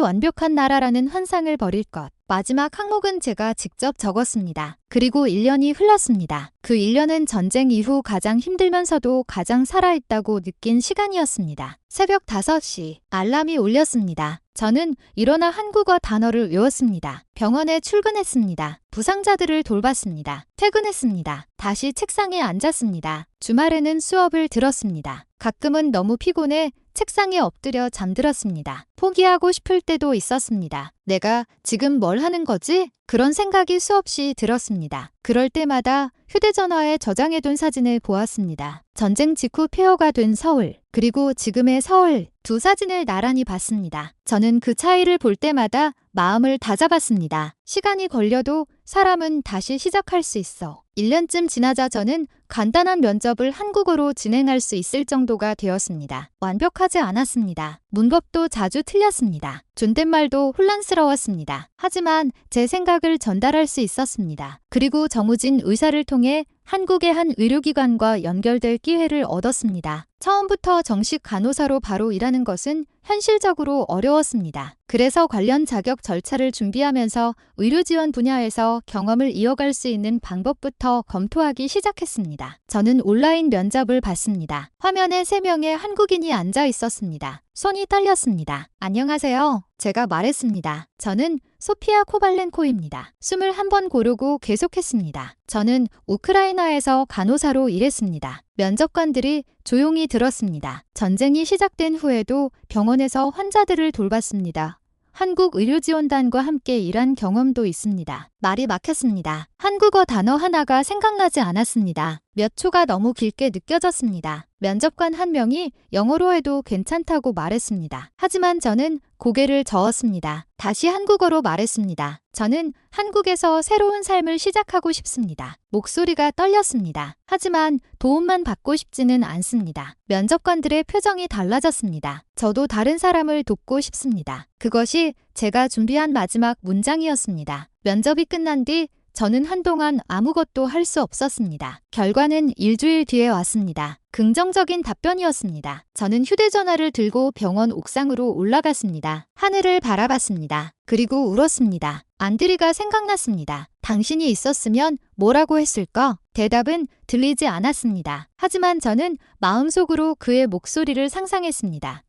완벽한 나라라는 환상을 버릴 것. 마지막 항목은 제가 직접 적었습니다. 그리고 1년이 흘렀습니다. 그 1년은 전쟁 이후 가장 힘들면서도 가장 살아있다고 느낀 시간이었습니다. 새벽 5시, 알람이 울렸습니다. 저는 일어나 한국어 단어를 외웠습니다. 병원에 출근했습니다. 부상자들을 돌봤습니다. 퇴근했습니다. 다시 책상에 앉았습니다. 주말에는 수업을 들었습니다. 가끔은 너무 피곤해 책상에 엎드려 잠들었습니다. 포기하고 싶을 때도 있었습니다. 내가 지금 뭘 하는 거지? 그런 생각이 수없이 들었습니다. 그럴 때마다 휴대전화에 저장해둔 사진을 보았습니다. 전쟁 직후 폐허가 된 서울, 그리고 지금의 서울, 두 사진을 나란히 봤습니다. 저는 그 차이를 볼 때마다 마음을 다잡았습니다. 시간이 걸려도 사람은 다시 시작할 수 있어. 1년쯤 지나자 저는 간단한 면접을 한국어로 진행할 수 있을 정도가 되었습니다. 완벽하지 않았습니다. 문법도 자주 틀렸습니다. 존댓말도 혼란스러웠습니다. 하지만 제 생각을 전달할 수 있었습니다. 그리고 정우진 의사를 통해 한국의 한 의료기관과 연결될 기회를 얻었습니다. 처음부터 정식 간호사로 바로 일하는 것은 현실적으로 어려웠습니다. 그래서 관련 자격 절차를 준비하면서 의료지원 분야에서 경험을 이어갈 수 있는 방법부터 검토하기 시작했습니다. 저는 온라인 면접을 봤습니다. 화면에 3명의 한국인이 앉아 있었습니다. 손이 떨렸습니다. 안녕하세요. 제가 말했습니다. 저는 소피아 코발렌코입니다. 21번 고르고 계속했습니다. 저는 우크라이나에서 간호사로 일했습니다. 면접관들이 조용히 들었습니다. 전쟁이 시작된 후에도 병원에서 환자들을 돌봤습니다. 한국 의료지원단과 함께 일한 경험도 있습니다. 말이 막혔습니다. 한국어 단어 하나가 생각나지 않았습니다. 몇 초가 너무 길게 느껴졌습니다. 면접관 한 명이 영어로 해도 괜찮다고 말했습니다. 하지만 저는 고개를 저었습니다. 다시 한국어로 말했습니다. 저는 한국에서 새로운 삶을 시작하고 싶습니다. 목소리가 떨렸습니다. 하지만 도움만 받고 싶지는 않습니다. 면접관들의 표정이 달라졌습니다. 저도 다른 사람을 돕고 싶습니다. 그것이 제가 준비한 마지막 문장이었습니다. 면접이 끝난 뒤 저는 한동안 아무것도 할 수 없었습니다. 결과는 일주일 뒤에 왔습니다. 긍정적인 답변이었습니다. 저는 휴대전화를 들고 병원 옥상으로 올라갔습니다. 하늘을 바라봤습니다. 그리고 울었습니다. 안드리가 생각났습니다. 당신이 있었으면 뭐라고 했을까? 대답은 들리지 않았습니다. 하지만 저는 마음속으로 그의 목소리를 상상했습니다.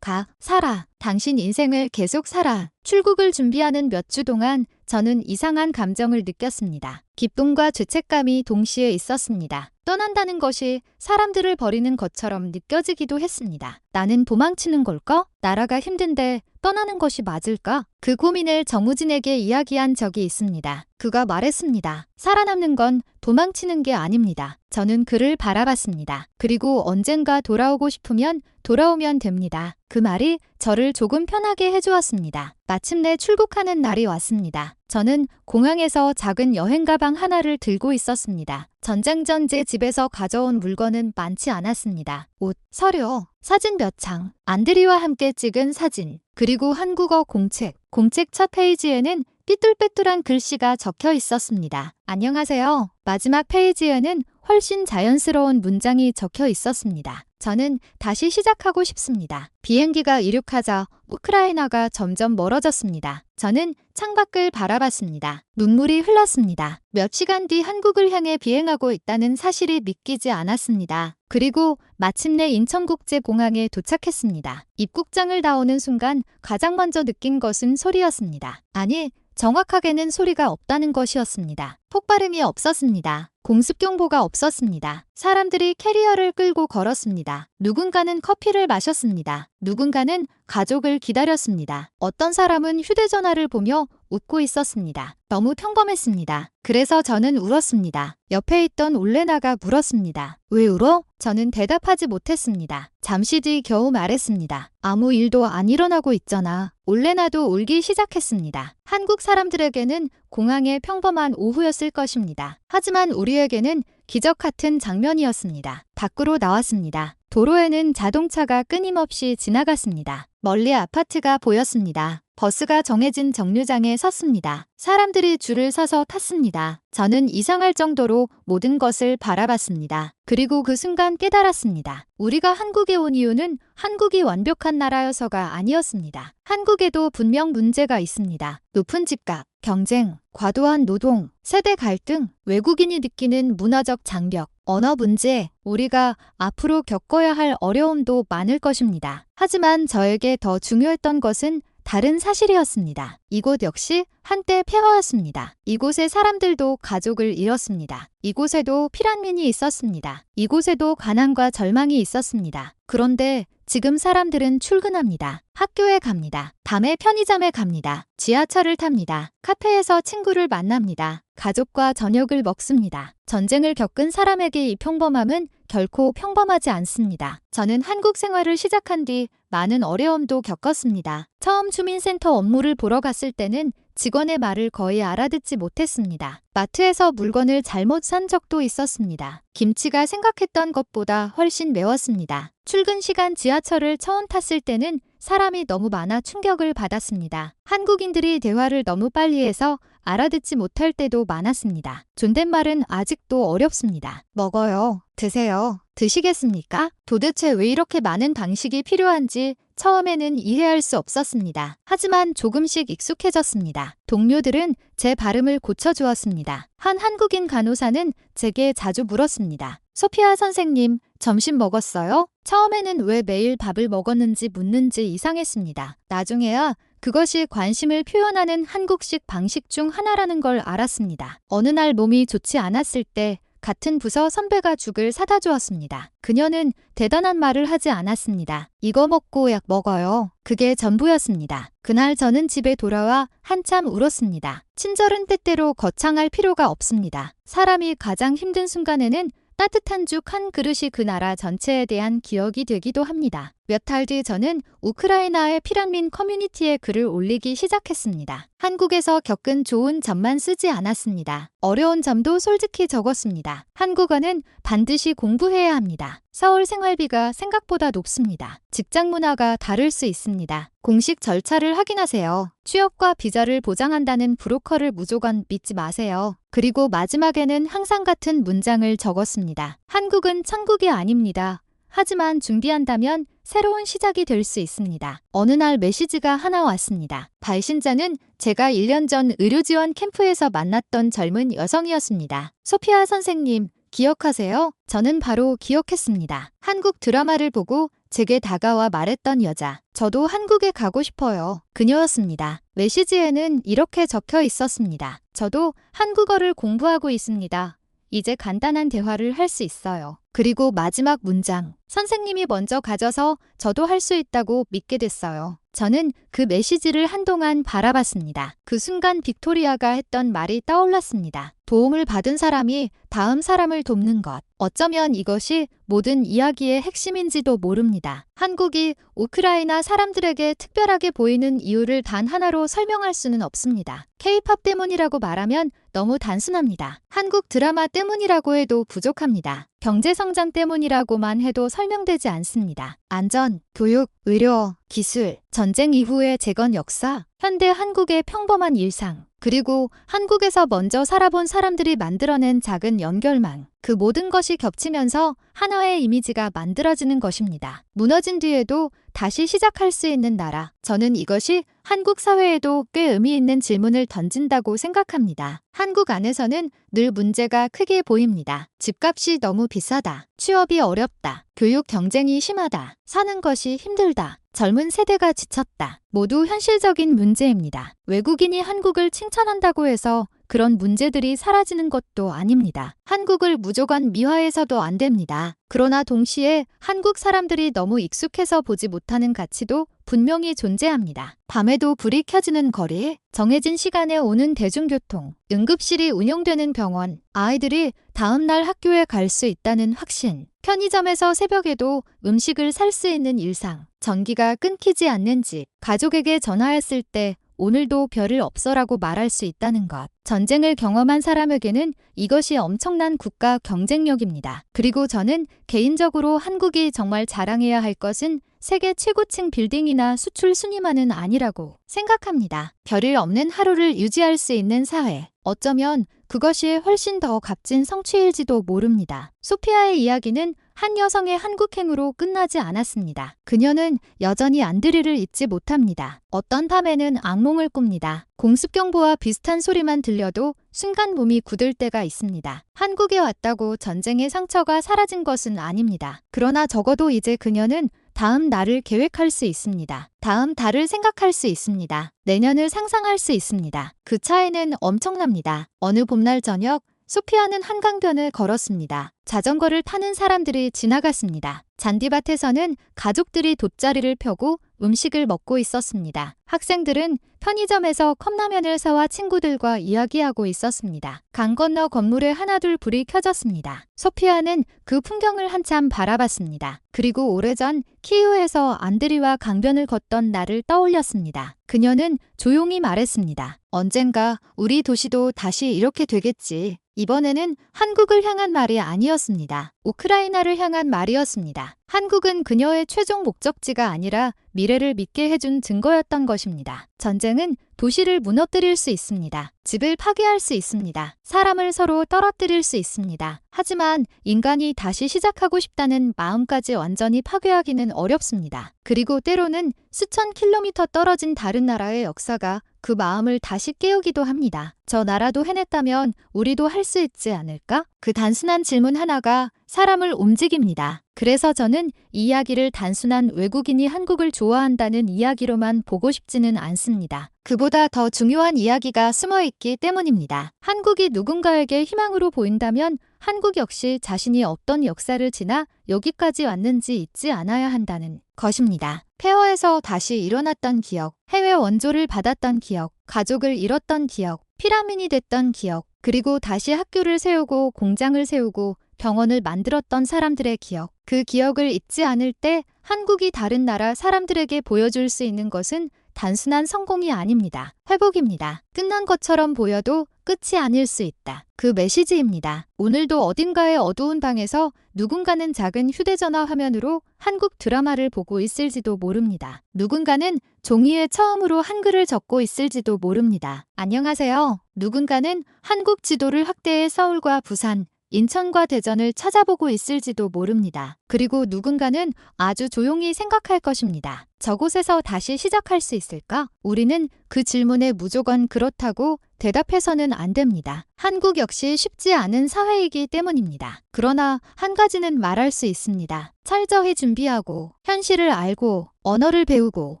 살아. 당신 인생을 계속 살아. 출국을 준비하는 몇 주 동안 저는 이상한 감정을 느꼈습니다. 기쁨과 죄책감이 동시에 있었습니다. 떠난다는 것이 사람들을 버리는 것처럼 느껴지기도 했습니다. 나는 도망치는 걸까? 나라가 힘든데 떠나는 것이 맞을까? 그 고민을 정우진에게 이야기한 적이 있습니다. 그가 말했습니다. 살아남는 건 도망치는 게 아닙니다. 저는 그를 바라봤습니다. 그리고 언젠가 돌아오고 싶으면 돌아오면 됩니다. 그 말이 저를 조금 편하게 해주었습니다. 마침내 출국하는 날이 왔습니다. 저는 공항에서 작은 여행 가방 하나를 들고 있었습니다. 전쟁 전 제 집에서 가져온 물건은 많지 않았습니다. 옷, 서류, 사진 몇 장, 안드리와 함께 찍은 사진, 그리고 한국어 공책. 공책 첫 페이지에는 삐뚤빼뚤한 글씨가 적혀 있었습니다. 안녕하세요. 마지막 페이지에는 훨씬 자연스러운 문장이 적혀 있었습니다. 저는 다시 시작하고 싶습니다. 비행기가 이륙하자 우크라이나가 점점 멀어졌습니다. 저는 창밖을 바라봤습니다. 눈물이 흘렀습니다. 몇 시간 뒤 한국을 향해 비행하고 있다는 사실이 믿기지 않았습니다. 그리고 마침내 인천국제공항에 도착했습니다. 입국장을 나오는 순간 가장 먼저 느낀 것은 소리였습니다. 아니, 정확하게는 소리가 없다는 것이었습니다. 폭발음이 없었습니다. 공습경보가 없었습니다. 사람들이 캐리어를 끌고 걸었습니다. 누군가는 커피를 마셨습니다. 누군가는 가족을 기다렸습니다. 어떤 사람은 휴대전화를 보며 웃고 있었습니다. 너무 평범했습니다. 그래서 저는 울었습니다. 옆에 있던 올레나가 물었습니다. 왜 울어? 저는 대답하지 못했습니다. 잠시 뒤 겨우 말했습니다. 아무 일도 안 일어나고 있잖아. 올레나도 울기 시작했습니다. 한국 사람들에게는 공항의 평범한 오후였을 것입니다. 하지만 우리에게는 기적 같은 장면이었습니다. 밖으로 나왔습니다. 도로에는 자동차가 끊임없이 지나갔습니다. 멀리 아파트가 보였습니다. 버스가 정해진 정류장에 섰습니다. 사람들이 줄을 서서 탔습니다. 저는 이상할 정도로 모든 것을 바라봤습니다. 그리고 그 순간 깨달았습니다. 우리가 한국에 온 이유는 한국이 완벽한 나라여서가 아니었습니다. 한국에도 분명 문제가 있습니다. 높은 집값, 경쟁, 과도한 노동, 세대 갈등, 외국인이 느끼는 문화적 장벽, 언어 문제, 우리가 앞으로 겪어야 할 어려움도 많을 것입니다. 하지만 저에게 더 중요했던 것은 다른 사실이었습니다. 이곳 역시 한때 폐허였습니다. 이곳의 사람들도 가족을 잃었습니다. 이곳에도 피란민이 있었습니다. 이곳에도 가난과 절망이 있었습니다. 그런데 지금 사람들은 출근합니다. 학교에 갑니다. 밤에 편의점에 갑니다. 지하철을 탑니다. 카페에서 친구를 만납니다. 가족과 저녁을 먹습니다. 전쟁을 겪은 사람에게 이 평범함은 결코 평범하지 않습니다. 저는 한국 생활을 시작한 뒤 많은 어려움도 겪었습니다. 처음 주민센터 업무를 보러 갔을 때는 직원의 말을 거의 알아듣지 못했습니다. 마트에서 물건을 잘못 산 적도 있었습니다. 김치가 생각했던 것보다 훨씬 매웠습니다. 출근 시간 지하철을 처음 탔을 때는 사람이 너무 많아 충격을 받았습니다. 한국인들이 대화를 너무 빨리 해서 알아듣지 못할 때도 많았습니다. 존댓말은 아직도 어렵습니다. 먹어요. 드세요. 드시겠습니까? 도대체 왜 이렇게 많은 방식이 필요한지 처음에는 이해할 수 없었습니다. 하지만 조금씩 익숙해졌습니다. 동료들은 제 발음을 고쳐주었습니다. 한 한국인 간호사는 제게 자주 물었습니다. 소피아 선생님, 점심 먹었어요? 처음에는 왜 매일 밥을 먹었는지 묻는지 이상했습니다. 나중에야 그것이 관심을 표현하는 한국식 방식 중 하나라는 걸 알았습니다. 어느 날 몸이 좋지 않았을 때 같은 부서 선배가 죽을 사다 주었습니다. 그녀는 대단한 말을 하지 않았습니다. 이거 먹고 약 먹어요. 그게 전부였습니다. 그날 저는 집에 돌아와 한참 울었습니다. 친절은 때때로 거창할 필요가 없습니다. 사람이 가장 힘든 순간에는 따뜻한 죽 한 그릇이 그 나라 전체에 대한 기억이 되기도 합니다. 몇 달 뒤 저는 우크라이나의 피란민 커뮤니티에 글을 올리기 시작했습니다. 한국에서 겪은 좋은 점만 쓰지 않았습니다. 어려운 점도 솔직히 적었습니다. 한국어는 반드시 공부해야 합니다. 서울 생활비가 생각보다 높습니다. 직장 문화가 다를 수 있습니다. 공식 절차를 확인하세요. 취업과 비자를 보장한다는 브로커를 무조건 믿지 마세요. 그리고 마지막에는 항상 같은 문장을 적었습니다. 한국은 천국이 아닙니다. 하지만 준비한다면 새로운 시작이 될 수 있습니다. 어느 날 메시지가 하나 왔습니다. 발신자는 제가 1년 전 의료지원 캠프에서 만났던 젊은 여성이었습니다. 소피아 선생님, 기억하세요? 저는 바로 기억했습니다. 한국 드라마를 보고 제게 다가와 말했던 여자. 저도 한국에 가고 싶어요. 그녀였습니다. 메시지에는 이렇게 적혀 있었습니다. 저도 한국어를 공부하고 있습니다. 이제 간단한 대화를 할 수 있어요. 그리고 마지막 문장. 선생님이 먼저 가져서 저도 할 수 있다고 믿게 됐어요. 저는 그 메시지를 한동안 바라봤습니다. 그 순간 빅토리아가 했던 말이 떠올랐습니다. 도움을 받은 사람이 다음 사람을 돕는 것. 어쩌면 이것이 모든 이야기의 핵심인지도 모릅니다. 한국이 우크라이나 사람들에게 특별하게 보이는 이유를 단 하나로 설명할 수는 없습니다. K-팝 때문이라고 말하면 너무 단순합니다. 한국 드라마 때문이라고 해도 부족합니다. 경제 성장 때문이라고만 해도 설명되지 않습니다. 안전, 교육, 의료, 기술, 전쟁 이후의 재건 역사, 현대 한국의 평범한 일상, 그리고 한국에서 먼저 살아본 사람들이 만들어낸 작은 연결망. 그 모든 것이 겹치면서 하나의 이미지가 만들어지는 것입니다. 무너진 뒤에도 다시 시작할 수 있는 나라. 저는 이것이 한국 사회에도 꽤 의미 있는 질문을 던진다고 생각합니다. 한국 안에서는 늘 문제가 크게 보입니다. 집값이 너무 비싸다. 취업이 어렵다. 교육 경쟁이 심하다. 사는 것이 힘들다. 젊은 세대가 지쳤다. 모두 현실적인 문제입니다. 외국인이 한국을 칭찬한다고 해서 그런 문제들이 사라지는 것도 아닙니다. 한국을 무조건 미화해서도 안 됩니다. 그러나 동시에 한국 사람들이 너무 익숙해서 보지 못하는 가치도 분명히 존재합니다. 밤에도 불이 켜지는 거리, 정해진 시간에 오는 대중교통, 응급실이 운영되는 병원, 아이들이 다음 날 학교에 갈 수 있다는 확신, 편의점에서 새벽에도 음식을 살 수 있는 일상, 전기가 끊기지 않는 집, 가족에게 전화했을 때 오늘도 별일 없어라고 말할 수 있다는 것. 전쟁을 경험한 사람에게는 이것이 엄청난 국가 경쟁력입니다. 그리고 저는 개인적으로 한국이 정말 자랑해야 할 것은 세계 최고층 빌딩이나 수출 순위만은 아니라고 생각합니다. 별일 없는 하루를 유지할 수 있는 사회. 어쩌면 그것이 훨씬 더 값진 성취일지도 모릅니다. 소피아의 이야기는 한 여성의 한국행으로 끝나지 않았습니다. 그녀는 여전히 안드리를 잊지 못합니다. 어떤 밤에는 악몽을 꿉니다. 공습경보와 비슷한 소리만 들려도 순간 몸이 굳을 때가 있습니다. 한국에 왔다고 전쟁의 상처가 사라진 것은 아닙니다. 그러나 적어도 이제 그녀는 다음 날을 계획할 수 있습니다. 다음 달을 생각할 수 있습니다. 내년을 상상할 수 있습니다. 그 차이는 엄청납니다. 어느 봄날 저녁 소피아는 한강변을 걸었습니다. 자전거를 타는 사람들이 지나갔습니다. 잔디밭에서는 가족들이 돗자리를 펴고 음식을 먹고 있었습니다. 학생들은 편의점에서 컵라면을 사와 친구들과 이야기하고 있었습니다. 강 건너 건물에 하나둘 불이 켜졌습니다. 소피아는 그 풍경을 한참 바라봤습니다. 그리고 오래전 키이우에서 안드리와 강변을 걷던 날을 떠올렸습니다. 그녀는 조용히 말했습니다. 언젠가 우리 도시도 다시 이렇게 되겠지. 이번에는 한국을 향한 말이 아니었습니다. 우크라이나를 향한 말이었습니다. 한국은 그녀의 최종 목적지가 아니라 미래를 믿게 해준 증거였던 것입니다. 전쟁은 도시를 무너뜨릴 수 있습니다. 집을 파괴할 수 있습니다. 사람을 서로 떨어뜨릴 수 있습니다. 하지만 인간이 다시 시작하고 싶다는 마음까지 완전히 파괴하기는 어렵습니다. 그리고 때로는 수천 킬로미터 떨어진 다른 나라의 역사가 그 마음을 다시 깨우기도 합니다. 저 나라도 해냈다면 우리도 할 수 있지 않을까? 그 단순한 질문 하나가 사람을 움직입니다. 그래서 저는 이 이야기를 단순한 외국인이 한국을 좋아한다는 이야기로만 보고 싶지는 않습니다. 그보다 더 중요한 이야기가 숨어있기 때문입니다. 한국이 누군가에게 희망으로 보인다면 한국 역시 자신이 어떤 역사를 지나 여기까지 왔는지 잊지 않아야 한다는 것입니다. 폐허에서 다시 일어났던 기억, 해외 원조를 받았던 기억, 가족을 잃었던 기억, 피라민이 됐던 기억, 그리고 다시 학교를 세우고 공장을 세우고 병원을 만들었던 사람들의 기억. 그 기억을 잊지 않을 때 한국이 다른 나라 사람들에게 보여줄 수 있는 것은 단순한 성공이 아닙니다. 회복입니다. 끝난 것처럼 보여도 끝이 아닐 수 있다. 그 메시지입니다. 오늘도 어딘가의 어두운 방에서 누군가는 작은 휴대전화 화면으로 한국 드라마를 보고 있을지도 모릅니다. 누군가는 종이에 처음으로 한글을 적고 있을지도 모릅니다. 안녕하세요. 누군가는 한국 지도를 확대해 서울과 부산, 인천과 대전을 찾아보고 있을지도 모릅니다. 그리고 누군가는 아주 조용히 생각할 것입니다. 저곳에서 다시 시작할 수 있을까? 우리는 그 질문에 무조건 그렇다고 대답해서는 안 됩니다. 한국 역시 쉽지 않은 사회이기 때문입니다. 그러나 한 가지는 말할 수 있습니다. 철저히 준비하고 현실을 알고 언어를 배우고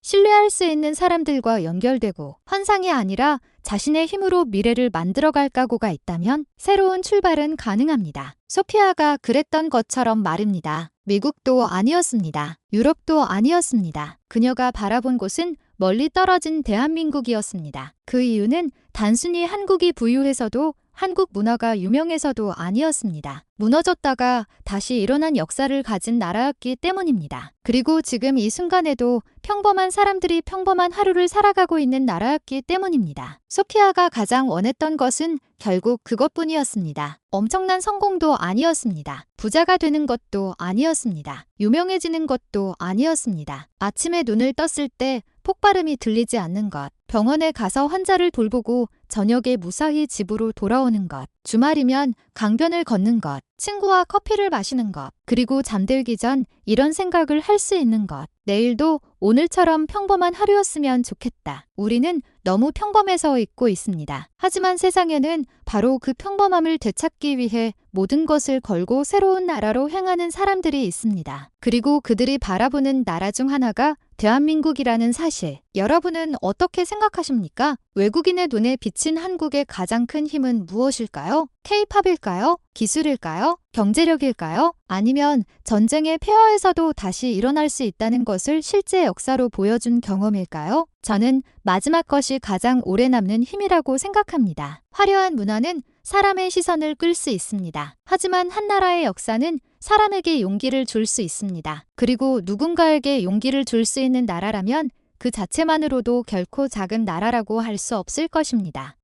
신뢰할 수 있는 사람들과 연결되고 환상이 아니라 자신의 힘으로 미래를 만들어갈 각오가 있다면 새로운 출발은 가능합니다. 소피아가 그랬던 것처럼 말입니다. 미국도 아니었습니다. 유럽도 아니었습니다. 그녀가 바라본 곳은 멀리 떨어진 대한민국이었습니다. 그 이유는 단순히 한국이 부유해서도 한국 문화가 유명해서도 아니었습니다. 무너졌다가 다시 일어난 역사를 가진 나라였기 때문입니다. 그리고 지금 이 순간에도 평범한 사람들이 평범한 하루를 살아가고 있는 나라였기 때문입니다. 소피아가 가장 원했던 것은 결국 그것뿐이었습니다. 엄청난 성공도 아니었습니다. 부자가 되는 것도 아니었습니다. 유명해지는 것도 아니었습니다. 아침에 눈을 떴을 때 폭발음이 들리지 않는 것, 병원에 가서 환자를 돌보고 저녁에 무사히 집으로 돌아오는 것, 주말이면 강변을 걷는 것, 친구와 커피를 마시는 것, 그리고 잠들기 전 이런 생각을 할 수 있는 것. 내일도 오늘처럼 평범한 하루였으면 좋겠다. 우리는 너무 평범해서 잊고 있습니다. 하지만 세상에는 바로 그 평범함을 되찾기 위해 모든 것을 걸고 새로운 나라로 향하는 사람들이 있습니다. 그리고 그들이 바라보는 나라 중 하나가 대한민국이라는 사실. 여러분은 어떻게 생각하십니까? 외국인의 눈에 비친 한국의 가장 큰 힘은 무엇일까요? K-팝일까요? 기술일까요? 경제력일까요? 아니면 전쟁의 폐허에서도 다시 일어날 수 있다는 것을 실제 역사로 보여준 경험일까요? 저는 마지막 것이 가장 오래 남는 힘이라고 생각합니다. 화려한 문화는 사람의 시선을 끌 수 있습니다. 하지만 한 나라의 역사는 사람에게 용기를 줄 수 있습니다. 그리고 누군가에게 용기를 줄 수 있는 나라라면 그 자체만으로도 결코 작은 나라라고 할 수 없을 것입니다.